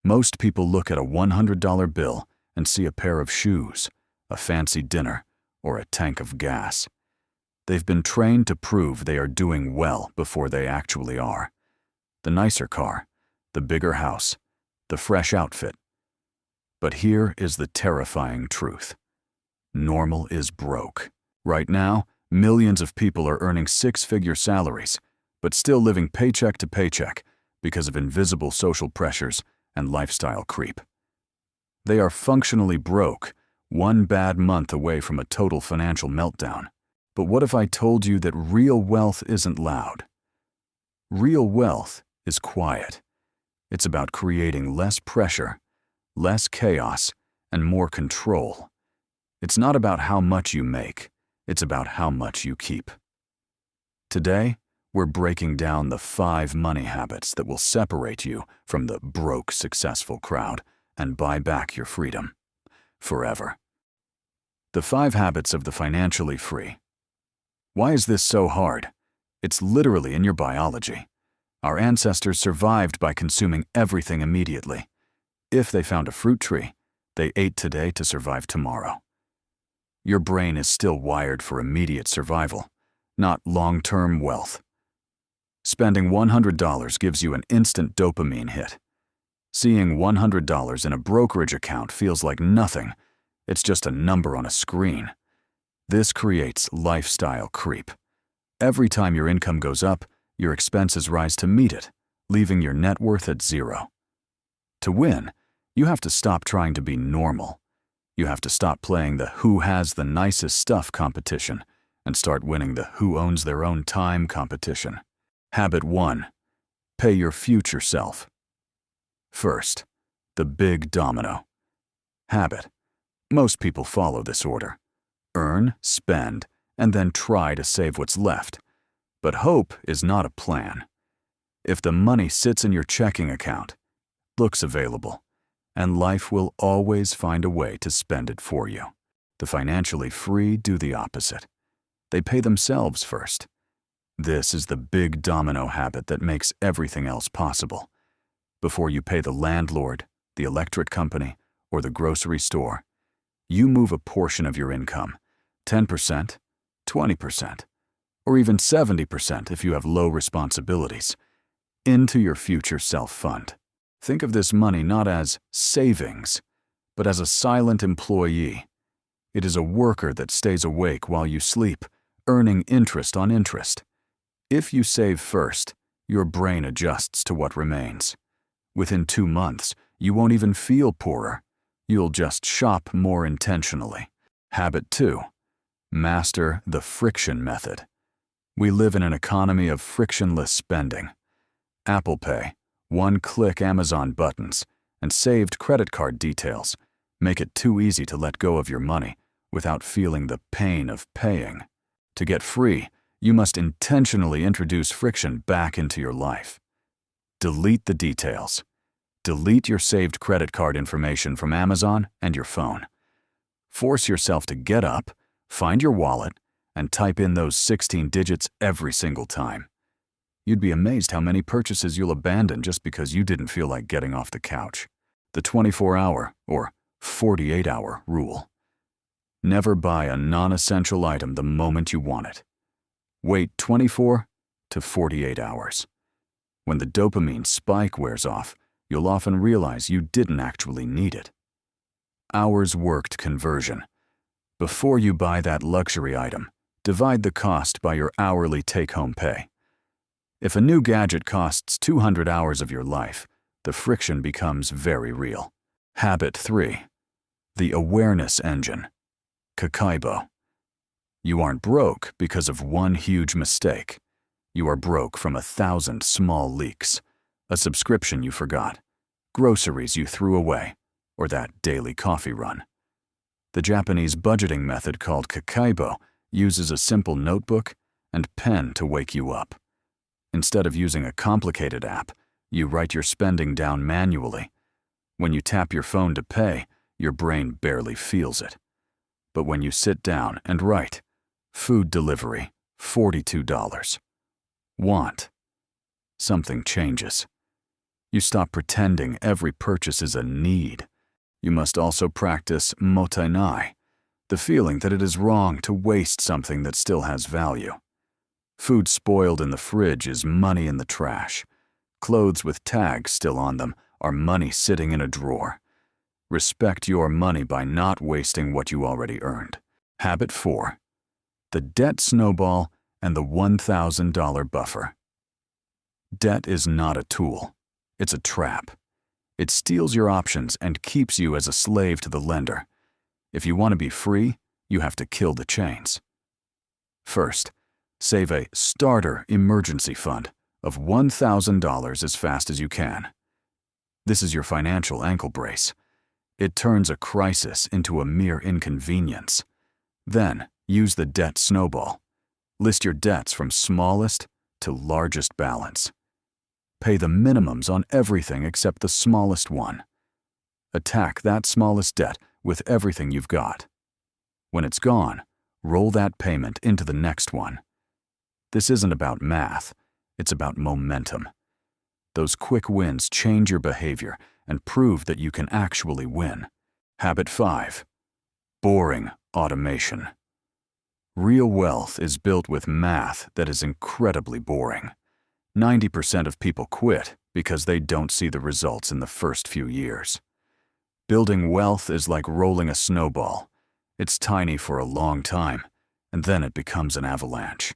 Most people look at a $100 bill and see a pair of shoes, a fancy dinner, or a tank of gas. They've been trained to prove they are doing well before they actually are. The nicer car, the bigger house, the fresh outfit. But here is the terrifying truth. Normal is broke. Right now, millions of people are earning six-figure salaries, but still living paycheck to paycheck because of invisible social pressures and lifestyle creep. They are functionally broke, one bad month away from a total financial meltdown. But what if I told you that real wealth isn't loud? Real wealth is quiet. It's about creating less pressure, less chaos, and more control. It's not about how much you make, it's about how much you keep. Today, we're breaking down the 5 money habits that will separate you from the broke, successful crowd and buy back your freedom forever. The 5 habits of the financially free. Why is this so hard? It's literally in your biology. Our ancestors survived by consuming everything immediately. If they found a fruit tree, they ate today to survive tomorrow. Your brain is still wired for immediate survival, not long-term wealth. Spending $100 gives you an instant dopamine hit. Seeing $100 in a brokerage account feels like nothing. It's just a number on a screen. This creates lifestyle creep. Every time your income goes up, your expenses rise to meet it, leaving your net worth at 0. To win, you have to stop trying to be normal. You have to stop playing the who has the nicest stuff competition and start winning the who owns their own time competition. Habit 1. Pay your future self. First, the big domino. Habit. Most people follow this order. Earn, spend, and then try to save what's left. But hope is not a plan. If the money sits in your checking account, looks available, and life will always find a way to spend it for you. The financially free do the opposite. They pay themselves first. This is the big domino habit that makes everything else possible. Before you pay the landlord, the electric company, or the grocery store, you move a portion of your income, 10%, 20%, or even 70% if you have low responsibilities, into your future self-fund. Think of this money not as savings, but as a silent employee. It is a worker that stays awake while you sleep, earning interest on interest. If you save first, your brain adjusts to what remains. Within 2 months, you won't even feel poorer. You'll just shop more intentionally. Habit 2. Master the friction method. We live in an economy of frictionless spending. Apple Pay, one-click Amazon buttons, and saved credit card details make it too easy to let go of your money without feeling the pain of paying. To get free, you must intentionally introduce friction back into your life. Delete the details. Delete your saved credit card information from Amazon and your phone. Force yourself to get up, find your wallet, and type in those 16 digits every single time. You'd be amazed how many purchases you'll abandon just because you didn't feel like getting off the couch. The 24-hour or 48-hour rule. Never buy a non-essential item the moment you want it. Wait 24 to 48 hours. When the dopamine spike wears off, you'll often realize you didn't actually need it. Hours worked conversion. Before you buy that luxury item, divide the cost by your hourly take-home pay. If a new gadget costs 200 hours of your life, the friction becomes very real. Habit 3. The awareness engine. Kakaibo. You aren't broke because of one huge mistake. You are broke from 1,000 small leaks. A subscription you forgot, groceries you threw away, or that daily coffee run. The Japanese budgeting method called Kakaibo uses a simple notebook and pen to wake you up. Instead of using a complicated app, you write your spending down manually. When you tap your phone to pay, your brain barely feels it. But when you sit down and write, food delivery, $42. Want. Something changes. You stop pretending every purchase is a need. You must also practice motainai, the feeling that it is wrong to waste something that still has value. Food spoiled in the fridge is money in the trash. Clothes with tags still on them are money sitting in a drawer. Respect your money by not wasting what you already earned. Habit 4. The debt snowball and the $1,000 buffer. Debt is not a tool. It's a trap. It steals your options and keeps you as a slave to the lender. If you want to be free, you have to kill the chains. First, save a starter emergency fund of $1,000 as fast as you can. This is your financial ankle brace. It turns a crisis into a mere inconvenience. Then, use the debt snowball. List your debts from smallest to largest balance. Pay the minimums on everything except the smallest one. Attack that smallest debt with everything you've got. When it's gone, roll that payment into the next one. This isn't about math, it's about momentum. Those quick wins change your behavior and prove that you can actually win. Habit 5. Boring automation. Real wealth is built with math that is incredibly boring. 90% of people quit because they don't see the results in the first few years. Building wealth is like rolling a snowball. It's tiny for a long time, and then it becomes an avalanche.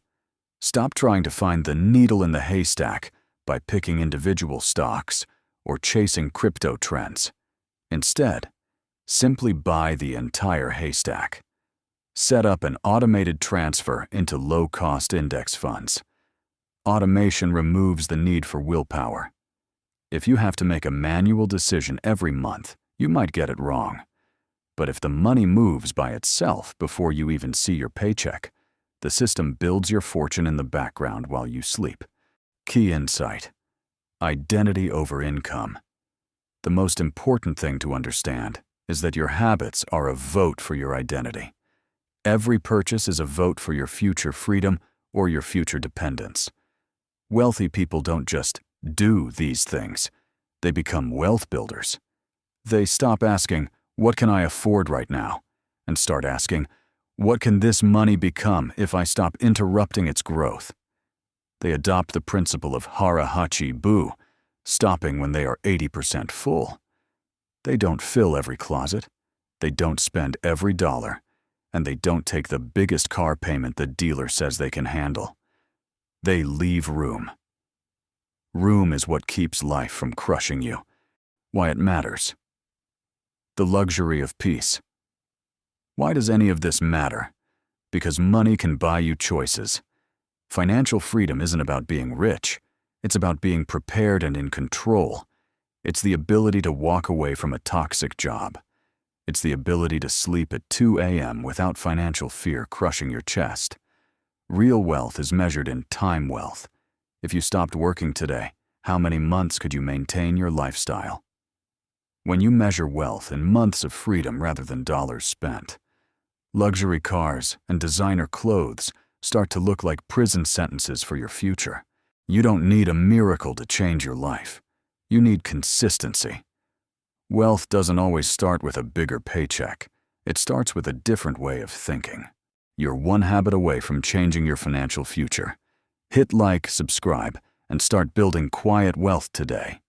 Stop trying to find the needle in the haystack by picking individual stocks or chasing crypto trends. Instead, simply buy the entire haystack. Set up an automated transfer into low-cost index funds. Automation removes the need for willpower. If you have to make a manual decision every month, you might get it wrong. But if the money moves by itself before you even see your paycheck, the system builds your fortune in the background while you sleep. Key insight: identity over income. The most important thing to understand is that your habits are a vote for your identity. Every purchase is a vote for your future freedom or your future dependence. Wealthy people don't just do these things. They become wealth builders. They stop asking, "What can I afford right now?" and start asking, "What can this money become if I stop interrupting its growth?" They adopt the principle of hara hachi bu, stopping when they are 80% full. They don't fill every closet. They don't spend every dollar. And they don't take the biggest car payment the dealer says they can handle. They leave room. Room is what keeps life from crushing you. Why it matters. The luxury of peace. Why does any of this matter? Because money can buy you choices. Financial freedom isn't about being rich. It's about being prepared and in control. It's the ability to walk away from a toxic job. It's the ability to sleep at 2 a.m. without financial fear crushing your chest. Real wealth is measured in time wealth. If you stopped working today, how many months could you maintain your lifestyle? When you measure wealth in months of freedom rather than dollars spent, luxury cars and designer clothes start to look like prison sentences for your future. You don't need a miracle to change your life. You need consistency. Wealth doesn't always start with a bigger paycheck. It starts with a different way of thinking. You're one habit away from changing your financial future. Hit like, subscribe, and start building quiet wealth today.